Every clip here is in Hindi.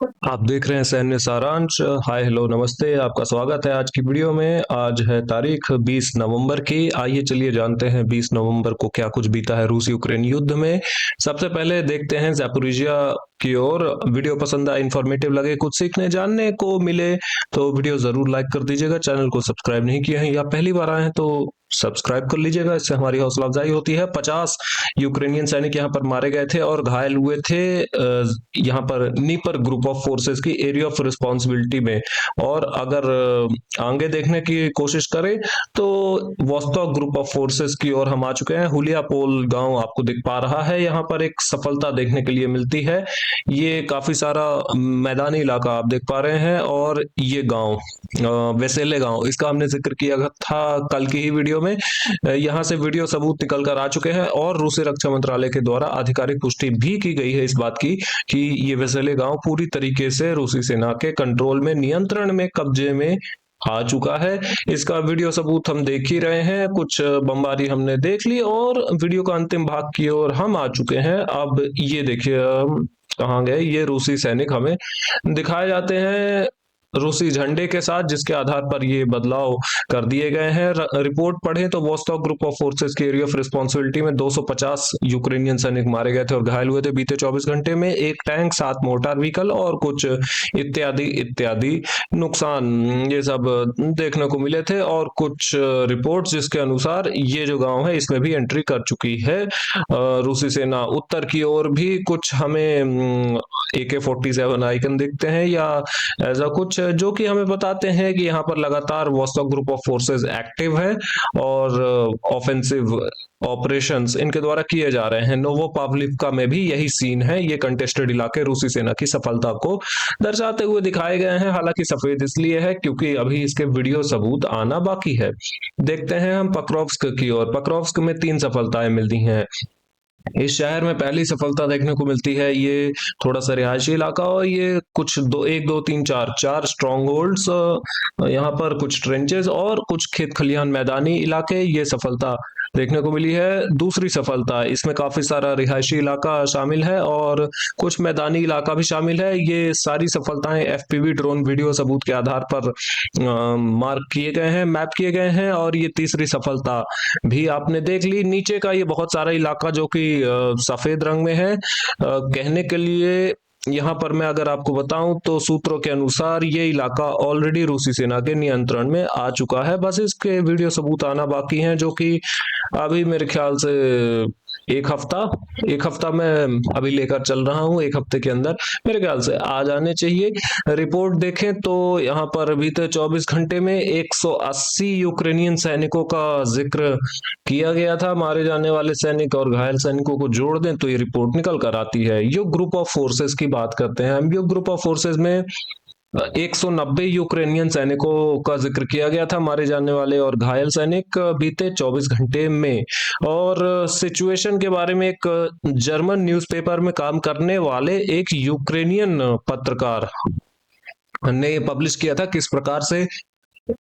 आप देख रहे हैं सैन्य सारांश। हाय हेलो नमस्ते, आपका स्वागत है आज की वीडियो में। आज है तारीख 20 नवंबर की। आइए चलिए जानते हैं 20 नवंबर को क्या कुछ बीता है रूस यूक्रेन युद्ध में। सबसे पहले देखते हैं ज़ैपोरिजिया की ओर। वीडियो पसंद आए, इंफॉर्मेटिव लगे, कुछ सीखने जानने को मिले तो वीडियो जरूर लाइक कर दीजिएगा। चैनल को सब्सक्राइब नहीं किए हैं या पहली बार आए हैं तो सब्सक्राइब कर लीजिएगा, इससे हमारी हौसला अफजाई होती है। 50 यूक्रेनियन सैनिक यहाँ पर मारे गए थे और घायल हुए थे यहाँ पर नीपर ग्रुप ऑफ फोर्सेस की एरिया ऑफ रिस्पॉन्सिबिलिटी में। और अगर आगे देखने की कोशिश करें तो वोस्तोक ग्रुप ऑफ फोर्सेस की ओर हम आ चुके हैं। हुलियापोल गांव आपको दिख पा रहा है, यहाँ पर एक सफलता देखने के लिए मिलती है। ये काफी सारा मैदानी इलाका आप देख पा रहे हैं। और ये गांव वेसेले गांव, इसका हमने जिक्र किया था कल की ही वीडियो में। यहाँ से वीडियो सबूत निकल कर आ चुके हैं और रूसी रक्षा मंत्रालय के द्वारा आधिकारिक पुष्टि भी की गई है इस बात की कि ये वेसेले गांव पूरी तरीके से रूसी सेना के कंट्रोल में, नियंत्रण में, कब्जे में आ चुका है। इसका वीडियो सबूत हम देख ही रहे हैं। कुछ बमबारी हमने देख ली और वीडियो का अंतिम भाग की ओर हम आ चुके हैं। अब ये देखिए कहाँ गए ये रूसी सैनिक, हमें दिखाए जाते हैं रूसी झंडे के साथ, जिसके आधार पर ये बदलाव कर दिए गए हैं। रिपोर्ट पढ़ें तो वोस्टॉक ग्रुप ऑफ फोर्सेस की एरिया ऑफ रिस्पॉन्सिबिलिटी में 250 यूक्रेनियन सैनिक मारे गए थे और घायल हुए थे बीते 24 घंटे में। एक टैंक, 7 मोर्टार व्हीकल और कुछ इत्यादि इत्यादि नुकसान ये सब देखने को मिले थे। और कुछ रिपोर्ट्स जिसके अनुसार ये जो गांव है इसमें भी एंट्री कर चुकी है रूसी सेना। उत्तर की ओर भी कुछ हमें AK-47 आइकन दिखते हैं या ऐसा कुछ, जो कि हमें बताते हैं कि यहाँ पर लगातार Vostok group of forces active है और ऑफेंसिव ऑपरेशंस इनके द्वारा किए जा रहे हैं। नोवोपाव्लिवका में भी यही सीन है। ये कंटेस्टेड इलाके रूसी सेना की सफलता को दर्शाते हुए दिखाए गए हैं। हालांकि सफेद इसलिए है क्योंकि अभी इसके वीडियो सबूत आना बाकी है। देखते हैं हम पक्रोव्स्क की ओर। पक्रोव्स्क में 3 सफलताएं मिलती हैं। इस शहर में पहली सफलता देखने को मिलती है। ये थोड़ा सा रिहायशी इलाका और ये कुछ दो, एक दो तीन चार चार स्ट्रॉन्ग होल्ड्स, यहाँ पर कुछ ट्रेंचेस और कुछ खेत खलिहान मैदानी इलाके, ये सफलता देखने को मिली है। दूसरी सफलता, इसमें काफी सारा रिहायशी इलाका शामिल है और कुछ मैदानी इलाका भी शामिल है। ये सारी सफलताएं FPV ड्रोन वीडियो सबूत के आधार पर मार्क किए गए हैं, मैप किए गए हैं। और ये तीसरी सफलता भी आपने देख ली। नीचे का ये बहुत सारा इलाका जो कि सफेद रंग में है, कहने के लिए यहाँ पर मैं अगर आपको बताऊं तो सूत्रों के अनुसार ये इलाका ऑलरेडी रूसी सेना के नियंत्रण में आ चुका है। बस इसके वीडियो सबूत आना बाकी हैं, जो कि अभी मेरे ख्याल से एक हफ्ता मैं अभी लेकर चल रहा हूँ। एक हफ्ते के अंदर मेरे ख्याल से आ जाने चाहिए। रिपोर्ट देखें तो यहाँ पर बीते 24 घंटे में 180 यूक्रेनियन सैनिकों का जिक्र किया गया था मारे जाने वाले सैनिक, और घायल सैनिकों को जोड़ दें तो ये रिपोर्ट निकल कर आती है। युग ग्रुप ऑफ फोर्सेस की बात करते हैं हम। युग ग्रुप ऑफ फोर्सेस में 190 यूक्रेनियन सैनिकों का जिक्र किया गया था मारे जाने वाले और घायल सैनिक बीते 24 घंटे में। और सिचुएशन के बारे में एक जर्मन न्यूज़पेपर में काम करने वाले एक यूक्रेनियन पत्रकार ने पब्लिश किया था किस प्रकार से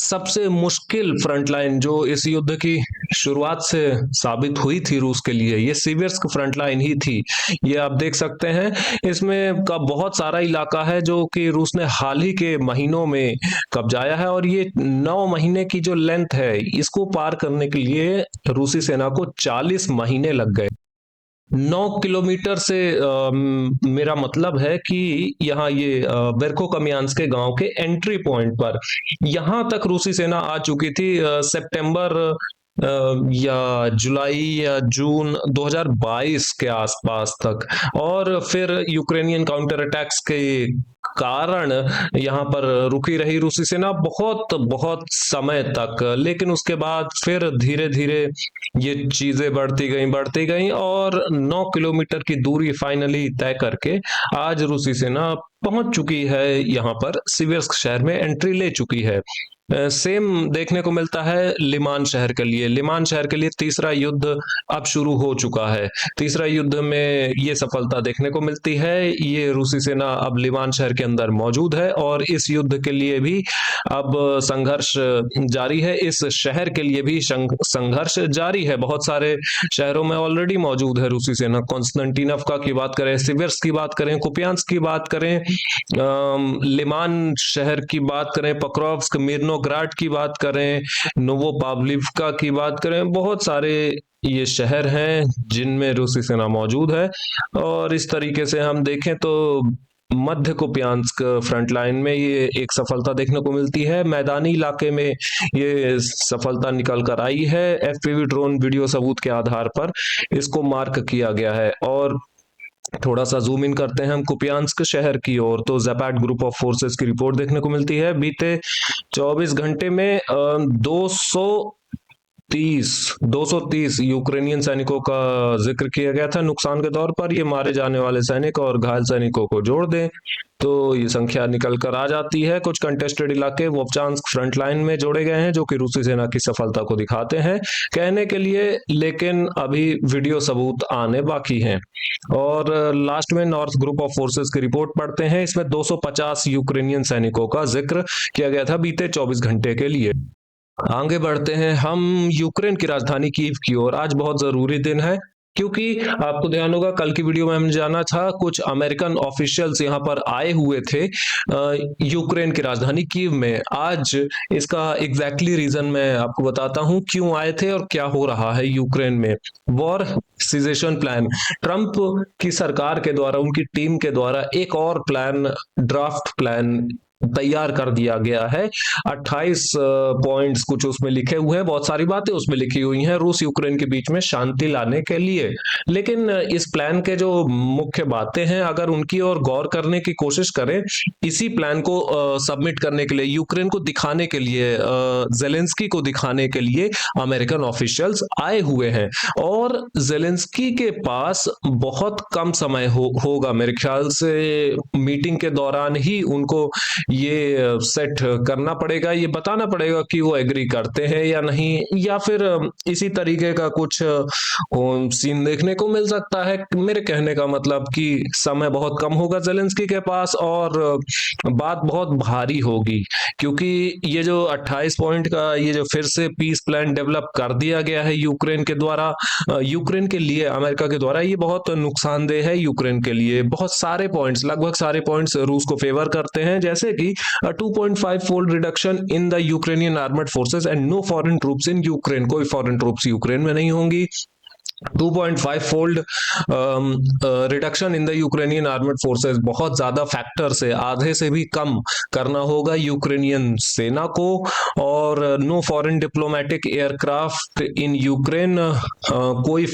सबसे मुश्किल फ्रंट लाइन जो इस युद्ध की शुरुआत से साबित हुई थी रूस के लिए, ये सिवियर्स्क फ्रंट लाइन ही थी। ये आप देख सकते हैं। इसमें का बहुत सारा इलाका है जो कि रूस ने हाल ही के महीनों में कब्जाया है और ये 9 महीने की जो लेंथ है इसको पार करने के लिए रूसी सेना को 40 महीने लग गए। 9 किलोमीटर से मेरा मतलब है कि यहाँ ये बेरको के गांव के एंट्री पॉइंट पर यहाँ तक रूसी सेना आ चुकी थी सितंबर या जुलाई या जून 2022 के आसपास तक। और फिर यूक्रेनियन काउंटर अटैक्स के कारण यहाँ पर रुकी रही रूसी सेना बहुत बहुत समय तक। लेकिन उसके बाद फिर धीरे धीरे ये चीजें बढ़ती गई और 9 किलोमीटर की दूरी फाइनली तय करके आज रूसी सेना पहुंच चुकी है, यहाँ पर सिवियर्स्क शहर में एंट्री ले चुकी है। सेम देखने को मिलता है लिमान शहर के लिए। लिमान शहर के लिए तीसरा युद्ध अब शुरू हो चुका है। तीसरा युद्ध में ये सफलता देखने को मिलती है। ये रूसी सेना अब लिमान शहर के अंदर मौजूद है और इस युद्ध के लिए भी अब संघर्ष जारी है। इस शहर के लिए भी संघर्ष जारी है। बहुत सारे शहरों में ऑलरेडी मौजूद है रूसी सेना। कॉन्स्टेंटिनोव की बात करें, सिविर्स की बात करें, कुपियांस्क की बात करें, लिमान शहर की बात करें, पक्रोव्स्क, मिर्नोग्राड की बात करें, नोवोपाव्लिवका की बात करें, बहुत सारे ये शहर हैं जिनमें रूसी सेना मौजूद है। और इस तरीके से हम देखें तो मध्य कुपियांस्क फ्रंट लाइन में ये एक सफलता देखने को मिलती है। मैदानी इलाके में ये सफलता निकल कर आई है। एफपीवी ड्रोन वीडियो सबूत के आधार पर इसको मार्क किया गया है। और थोड़ा सा जूम इन करते हैं हम कुपियांस्क शहर की ओर, तो ज़ैपाट ग्रुप ऑफ फोर्सेस की रिपोर्ट देखने को मिलती है। बीते 24 घंटे में 230 यूक्रेनियन सैनिकों का जिक्र किया गया था नुकसान के तौर पर। ये मारे जाने वाले सैनिक और घायल सैनिकों को जोड़ दें तो ये संख्या निकल कर आ जाती है। कुछ कंटेस्टेड इलाके वोप्चांस्क फ्रंट लाइन में जोड़े गए हैं जो कि रूसी सेना की सफलता को दिखाते हैं कहने के लिए, लेकिन अभी वीडियो सबूत आने बाकी हैं। और लास्ट में नॉर्थ ग्रुप ऑफ फोर्सेस की रिपोर्ट पढ़ते हैं। इसमें 250 यूक्रेनियन सैनिकों का जिक्र किया गया था बीते 24 घंटे के लिए। आगे बढ़ते हैं हम यूक्रेन की राजधानी कीव की ओर। आज बहुत जरूरी दिन है क्योंकि आपको ध्यान होगा कल की वीडियो में हमने जाना था कुछ अमेरिकन ऑफिशियल्स यहाँ पर आए हुए थे यूक्रेन की राजधानी कीव में। आज इसका एग्जैक्टली रीजन मैं आपको बताता हूँ क्यों आए थे और क्या हो रहा है यूक्रेन में। वॉर सीजेशन प्लान, ट्रंप की सरकार के द्वारा, उनकी टीम के द्वारा एक और प्लान, ड्राफ्ट प्लान तैयार कर दिया गया है। 28 पॉइंट्स कुछ उसमें लिखे हुए हैं, बहुत सारी बातें उसमें लिखी हुई हैं रूस यूक्रेन के बीच में शांति लाने के लिए। लेकिन इस प्लान के जो मुख्य बातें हैं अगर उनकी ओर गौर करने की कोशिश करें, इसी प्लान को सबमिट करने के लिए, यूक्रेन को दिखाने के लिए, जेलेंस्की को दिखाने के लिए अमेरिकन ऑफिशियल्स आए हुए हैं। और जेलेंस्की के पास बहुत कम समय होगा मेरे ख्याल से, मीटिंग के दौरान ही उनको ये सेट करना पड़ेगा, ये बताना पड़ेगा कि वो एग्री करते हैं या नहीं, या फिर इसी तरीके का कुछ सीन देखने को मिल सकता है। मेरे कहने का मतलब कि समय बहुत कम होगा जेलेंस्की के पास और बात बहुत भारी होगी, क्योंकि ये जो 28 पॉइंट का ये जो फिर से पीस प्लान डेवलप कर दिया गया है यूक्रेन के द्वारा, यूक्रेन के लिए अमेरिका के द्वारा, ये बहुत नुकसानदेह है यूक्रेन के लिए। बहुत सारे पॉइंट्स, लगभग सारे पॉइंट्स रूस को फेवर करते हैं, जैसे कि 2.5 fold reduction in the Ukrainian armed forces and no foreign troops in Ukraine, कोई फॉरेन ट्रूप्स यूक्रेन में नहीं होंगी। 2.5 fold reduction in the Ukrainian armed forces, बहुत ज्यादा फैक्टर से, आधे से भी कम करना होगा यूक्रेनियन सेना को। और no foreign diplomatic aircraft in Ukraine, कोई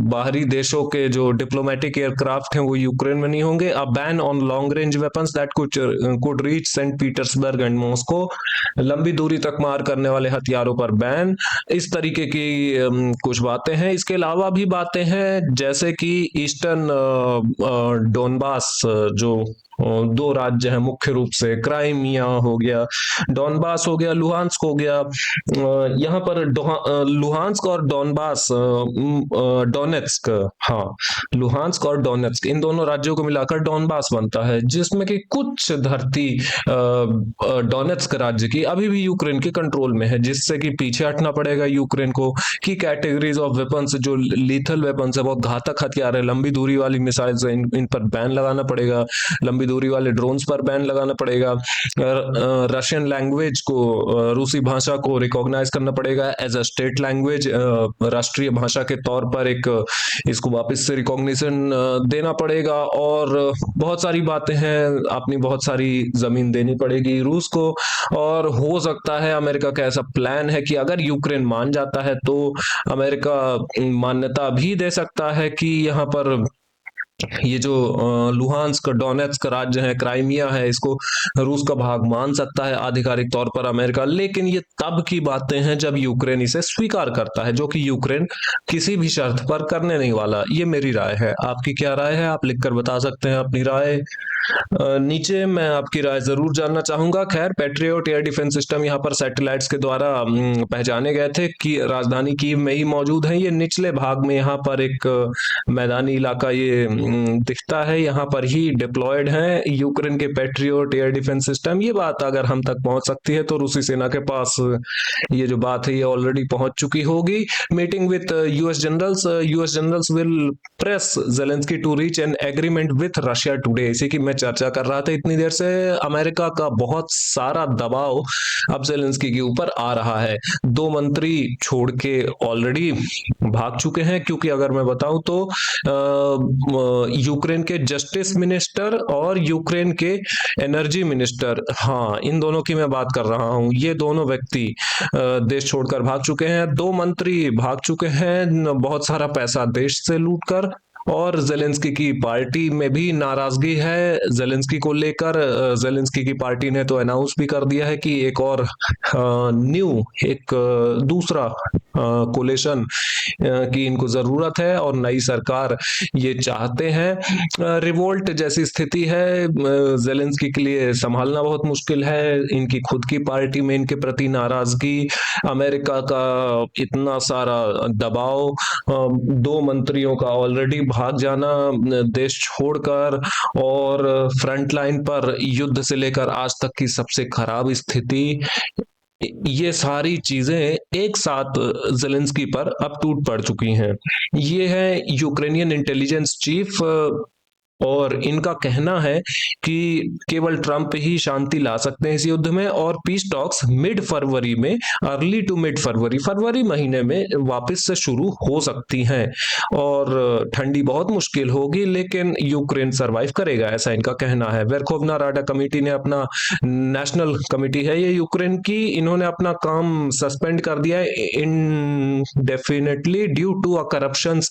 बाहरी देशों के जो डिप्लोमेटिक एयरक्राफ्ट हैं वो यूक्रेन में नहीं होंगे। A ban on long range weapons that could reach Saint Petersburg and Moscow, लंबी दूरी तक मार करने वाले हथियारों पर बैन। इस तरीके की कुछ बातें हैं। इसके अलावा भी बातें हैं जैसे कि ईस्टर्न डोनबास, जो दो राज्य हैं मुख्य रूप से, क्राइमिया हो गया, डोनबास हो गया, लुहांस्क हो गया। यहाँ पर लुहांस्क और डोनबास, डोनेट्स्क, हाँ, लुहांस्क और डोनेट्स्क, इन दोनों राज्यों को मिलाकर डोनबास बनता है, जिसमें कि कुछ धरती डोनेट्स्क राज्य की अभी भी यूक्रेन के कंट्रोल में है, जिससे कि पीछे हटना पड़ेगा यूक्रेन को। की कैटेगरीज ऑफ वेपन्स, जो लीथल वेपन्स है, बहुत घातक हथियार है, लंबी दूरी वाली मिसाइल, इन पर बैन लगाना पड़ेगा। लंबी दूरी वाले ड्रोन्स पर बैन लगाना पड़ेगा। रशियन लैंग्वेज को, रूसी भाषा को रिकॉग्नाइज करना पड़ेगा एज अ स्टेट लैंग्वेज, राष्ट्रीय भाषा के तौर पर एक इसको वापस से रिकॉग्निशन देना पड़ेगा। और बहुत सारी बातें हैं, अपनी बहुत सारी जमीन देनी पड़ेगी रूस को। और हो सकता है अमेरिका का ऐसा प्लान है कि अगर यूक्रेन मान जाता है तो अमेरिका मान्यता भी दे सकता है कि यहाँ पर ये जो लुहांस्क, डोनेट्स्क राज्य है, क्राइमिया है, इसको रूस का भाग मान सकता है आधिकारिक तौर पर अमेरिका। लेकिन ये तब की बातें हैं जब यूक्रेन इसे स्वीकार करता है, जो कि यूक्रेन किसी भी शर्त पर करने नहीं वाला। ये मेरी राय है, आपकी क्या राय है? आप लिखकर बता सकते हैं अपनी राय। नीचे मैं आपकी राय जरूर जानना चाहूंगा। खैर, पैट्रियोट एयर डिफेंस सिस्टम यहाँ पर सैटेलाइट्स के द्वारा पहचाने गए थे कि राजधानी कीव में ही मौजूद है। ये निचले भाग में यहाँ पर एक मैदानी इलाका ये दिखता है, यहाँ पर ही डिप्लॉयड है यूक्रेन के पैट्रियोट एयर डिफेंस सिस्टम। ये बात अगर हम तक पहुंच सकती है तो रूसी सेना के पास ये जो बात है ये ऑलरेडी पहुंच चुकी होगी। Meeting with US generals will press Zelensky to reach an agreement with Russia today. इसी की मैं चर्चा कर रहा था इतनी देर से। अमेरिका का बहुत सारा दबाव अब जेलेंस्की के ऊपर आ रहा है। दो मंत्री छोड़ के ऑलरेडी भाग चुके हैं, क्योंकि अगर मैं बताऊं तो यूक्रेन के जस्टिस मिनिस्टर और यूक्रेन के एनर्जी मिनिस्टर, हाँ, इन दोनों की मैं बात कर रहा हूं, ये दोनों व्यक्ति देश छोड़कर भाग चुके हैं। दो मंत्री भाग चुके हैं बहुत सारा पैसा देश से लूटकर। और जेलेंस्की की पार्टी में भी नाराजगी है जेलेंस्की को लेकर। जेलेंस्की की पार्टी ने तो अनाउंस भी कर दिया है कि एक और दूसरा कोलेशन की इनको जरूरत है और नई सरकार ये चाहते हैं। रिवोल्ट जैसी स्थिति है जेलेंस्की के लिए, संभालना बहुत मुश्किल है। इनकी खुद की पार्टी में इनके प्रति नाराजगी, अमेरिका का इतना सारा दबाव, दो मंत्रियों का ऑलरेडी भाग जाना देश छोड़कर, और फ्रंट लाइन पर युद्ध से लेकर आज तक की सबसे खराब स्थिति, ये सारी चीजें एक साथ जेलेंस्की पर अब टूट पड़ चुकी हैं। ये है यूक्रेनियन इंटेलिजेंस चीफ, और इनका कहना है कि केवल ट्रंप ही शांति ला सकते हैं इस युद्ध में, और पीस टॉक्स मिड फरवरी में, अर्ली टू मिड फरवरी महीने में वापस से शुरू हो सकती हैं। और ठंडी बहुत मुश्किल होगी लेकिन यूक्रेन सरवाइव करेगा, ऐसा इनका कहना है। वेरखोवना राडा कमेटी ने अपना, नेशनल कमेटी है ये यूक्रेन की, इन्होंने अपना काम सस्पेंड कर दिया है indefinitely due to a corruption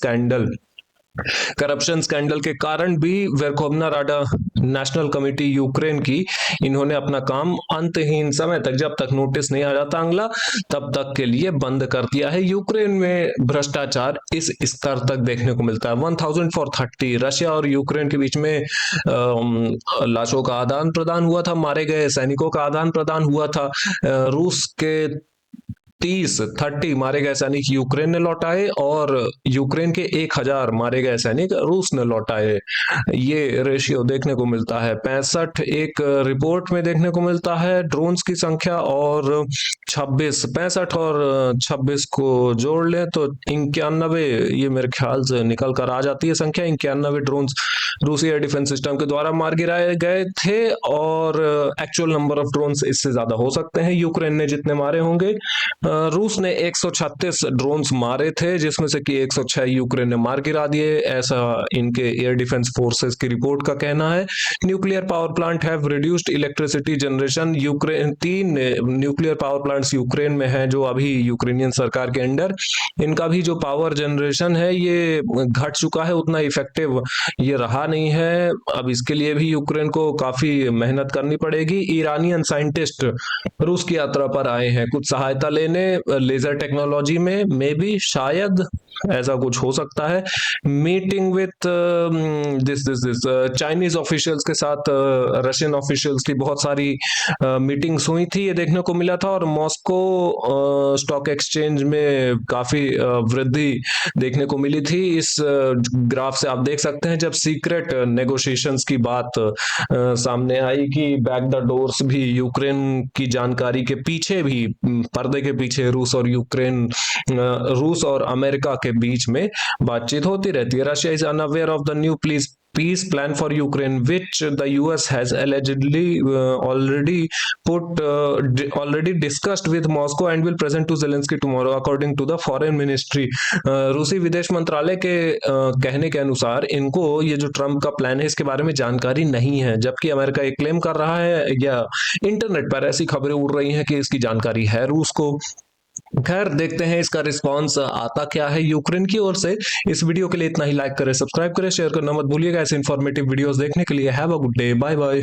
scandal के कारण भी Verkhovna Rada national committee Ukraine की, इन्होंने अपना काम अंतहीन समय तक, जब तक नोटिस नहीं आ जाता अगला, तब तक के लिए बंद कर दिया है। यूक्रेन में भ्रष्टाचार इस स्तर तक देखने को मिलता है। 1000 रशिया और यूक्रेन के बीच में लाशों का आदान प्रदान हुआ था, मारे गए सैनिकों का आदान प्रदान हुआ था। रूस के 30 मारे गए सैनिक यूक्रेन ने लौटाए, और यूक्रेन के 1000 मारे गए सैनिक रूस ने लौटाए। ये रेशियो देखने को मिलता है। 65 एक रिपोर्ट में देखने को मिलता है ड्रोन्स की संख्या, और 65 और 26 को जोड़ लें तो 91, ये मेरे ख्याल से निकल कर आ जाती है संख्या। 91 ड्रोन्स रूसी एयर डिफेंस सिस्टम के द्वारा मार गिराए गए थे, और एक्चुअल नंबर ऑफ ड्रोन्स इससे ज्यादा हो सकते हैं यूक्रेन ने जितने मारे होंगे। रूस ने 136 ड्रोन्स मारे थे, जिसमें से कि 106 यूक्रेन ने मार गिरा दिए, ऐसा इनके एयर डिफेंस फोर्सेस की रिपोर्ट का कहना है। Nuclear power plant have reduced electricity generation. Ukraine 3 nuclear power plants Ukraine में हैं जो अभी यूक्रेनियन सरकार के अंडर, इनका भी जो पावर जनरेशन है ये घट चुका है, उतना इफेक्टिव ये रहा नहीं है। अब इसके लिए भी यूक्रेन को काफी मेहनत करनी पड़ेगी। ईरानियन साइंटिस्ट रूस की यात्रा पर आए हैं कुछ सहायता लेने लेजर टेक्नोलॉजी में, मे बी, शायद ऐसा कुछ हो सकता है। Meeting with this Chinese officials के साथ रशियन ऑफिशियल्स की बहुत सारी मीटिंग्स हुई थी, ये देखने को मिला था। और मॉस्को स्टॉक एक्सचेंज में काफी वृद्धि देखने को मिली थी। इस ग्राफ से आप देख सकते हैं जब सीक्रेट नेगोशिएशंस की बात सामने आई कि बैक द डोर्स भी यूक्रेन की जानकारी के पीछे भी, पर्दे के पीछे रूस और अमेरिका के बीच में बातचीत होती रहती है। Russia is unaware of the new peace plan for Ukraine, which the US has allegedly already discussed with Moscow and will present to Zelensky tomorrow, according to the foreign ministry. रूसी विदेश मंत्रालय के कहने के अनुसार इनको ये जो ट्रम्प का प्लान है इसके बारे में जानकारी नहीं है, जबकि अमेरिका ये क्लेम कर रहा है, या इंटरनेट पर ऐसी खबरें उड़ रही हैं कि इसकी जानकारी है रूस को। खैर, देखते हैं इसका रिस्पांस आता क्या है यूक्रेन की ओर से। इस वीडियो के लिए इतना ही। लाइक करें, सब्सक्राइब करें, शेयर करना मत भूलिएगा। ऐसे इंफॉर्मेटिव वीडियोस देखने के लिए have a good day, bye bye.